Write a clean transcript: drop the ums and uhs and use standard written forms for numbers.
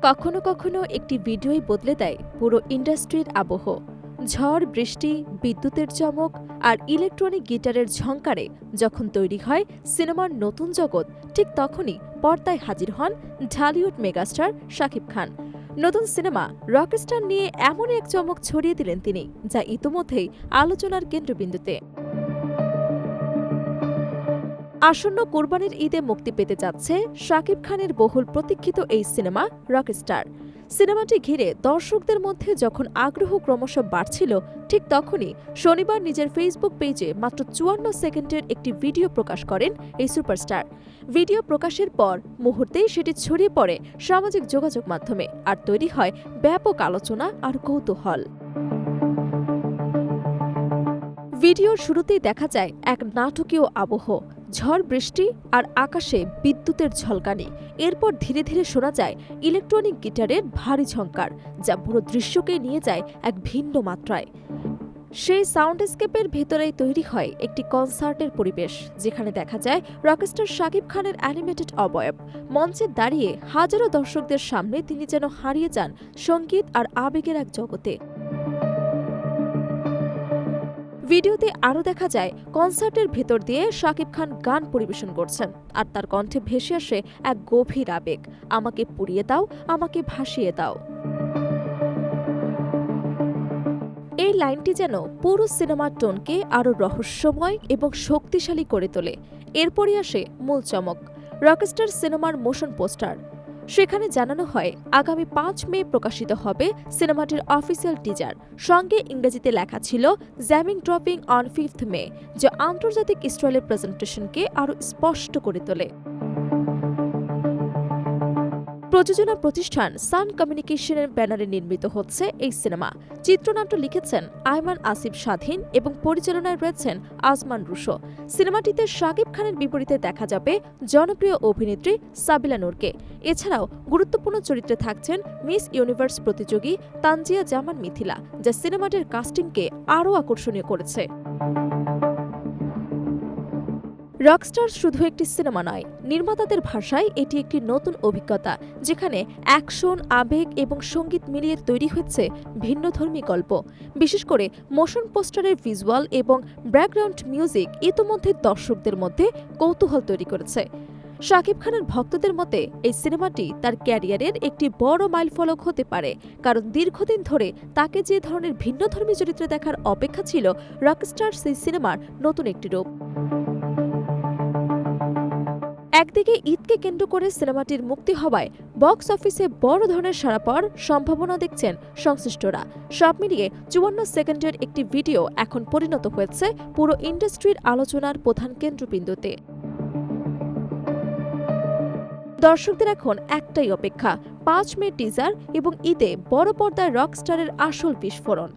কখনো কখনো একটি ভিডিওই বদলে দেয় পুরো ইন্ডাস্ট্রির আবহ। ঝড়, বৃষ্টি, বিদ্যুতের চমক আর ইলেকট্রনিক গিটারের ঝংকারে যখন তৈরি হয় সিনেমার নতুন জগৎ, ঠিক তখনই পর্দায় হাজির হন ঢালিউড মেগাস্টার শাকিব খান। নতুন সিনেমা রকস্টার নিয়ে এমন এক চমক ছড়িয়ে দিলেন তিনি, যা ইতোমধ্যেই আলোচনার কেন্দ্রবিন্দুতে। আসন্ন কোরবানির ঈদে মুক্তি পেতে যাচ্ছে শাকিব খানের বহুল প্রতীক্ষিত এই সিনেমা রকস্টার। সিনেমাটি ঘিরে দর্শকদের মধ্যে যখন আগ্রহ ক্রমশ বাড়ছিল, ঠিক তখনই শনিবার নিজের ফেসবুক পেজে মাত্র ৫৪ সেকেন্ডের একটি ভিডিও প্রকাশ করেন এই সুপারস্টার। ভিডিও প্রকাশের পর মুহূর্তেই সেটি ছড়িয়ে পড়ে সামাজিক যোগাযোগ মাধ্যমে, আর তৈরি হয় ব্যাপক আলোচনা আর কৌতূহল। ভিডিওর শুরুতেই দেখা যায় এক নাটকীয় আবহ, ঝড়, বৃষ্টি আর আকাশে বিদ্যুতের ঝলকানি। এরপর ধীরে ধীরে শোনা যায় ইলেকট্রনিক গিটারের ভারী ঝংকার, যা পুরো দৃশ্যকে নিয়ে যায় এক ভিন্ন মাত্রায়। সেই সাউন্ডস্কেপের ভেতরেই তৈরি হয় একটি কনসার্টের পরিবেশ, যেখানে দেখা যায় রকস্টার শাকিব খানের অ্যানিমেটেড অবয়ব। মঞ্চে দাঁড়িয়ে হাজারো দর্শকদের সামনে তিনি যেন হারিয়ে যান সঙ্গীত আর আবেগের এক জগতে। ভিডিওতে আরও দেখা যায় কনসার্টের ভেতর দিয়ে শাকিব খান গান পরিবেশন করছেন, আর তার কণ্ঠে ভেসে আসে এক গভীর আবেগ, আমাকে পুড়িয়ে দাও, আমাকে ভাসিয়ে দাও। এই লাইনটি যেন পুরো সিনেমার টোনকে আরও রহস্যময় এবং শক্তিশালী করে তোলে। এরপরই আসে মূল চমক, রকস্টার সিনেমার মোশন পোস্টার। সেখানে জানানো হয় আগামী ৫ মে প্রকাশিত হবে সিনেমাটির অফিসিয়াল টিজার। সঙ্গে ইংরেজিতে লেখা ছিল জ্যামিং ড্রপিং অন 5th মে, যা আন্তর্জাতিক স্টাইলের প্রেজেন্টেশনকে আরও স্পষ্ট করে তোলে। প্রযোজনা প্রতিষ্ঠান সান কমিউনিকেশনের ব্যানারে নির্মিত হচ্ছে এই সিনেমা। চিত্রনাট্য লিখেছেন আয়মান আসিফ স্বাধীন এবং পরিচালনায় রয়েছেন আজমান রুশো। সিনেমাটিতে শাকিব খানের বিপরীতে দেখা যাবে জনপ্রিয় অভিনেত্রী সাবিলা নূরকে। এছাড়াও গুরুত্বপূর্ণ চরিত্রে থাকছেন মিস ইউনিভার্স প্রতিযোগী তানজিয়া জামান মিথিলা, যা সিনেমাটির কাস্টিংকে আরও আকর্ষণীয় করেছে। রকস্টার শুধু একটি সিনেমা নয়, নির্মাতাদের ভাষায় এটি একটি নতুন অভিজ্ঞতা, যেখানে অ্যাকশন, আবেগ এবং সঙ্গীত মিলিয়ে তৈরি হচ্ছে ভিন্নধর্মী গল্প। বিশেষ করে মোশন পোস্টারের ভিজুয়াল এবং ব্যাকগ্রাউন্ড মিউজিক ইতোমধ্যে দর্শকদের মধ্যে কৌতূহল তৈরি করেছে। শাকিব খানের ভক্তদের মতে এই সিনেমাটি তার ক্যারিয়ারের একটি বড় মাইলফলক হতে পারে, কারণ দীর্ঘদিন ধরে তাকে যে ধরনের ভিন্নধর্মী চরিত্রে দেখার অপেক্ষা ছিল, রকস্টার সেই সিনেমার নতুন একটি রূপ। একদিকে ঈদকে কেন্দ্র করে সিনেমাটির মুক্তি হওয়ায় বক্স অফিসে বড় ধরনের সাড়া পাওয়ার সম্ভাবনা দেখছেন সংশ্লিষ্টরা। সব মিলিয়ে ৫৪ সেকেন্ডের একটি ভিডিও এখন পরিণত হয়েছে পুরো ইন্ডাস্ট্রির আলোচনার প্রধান কেন্দ্রবিন্দুতে। দর্শকদের এখন একটাই অপেক্ষা, ৫ মে টিজার এবং ঈদে বড় পর্দায় রকস্টারের আসল বিস্ফোরণ।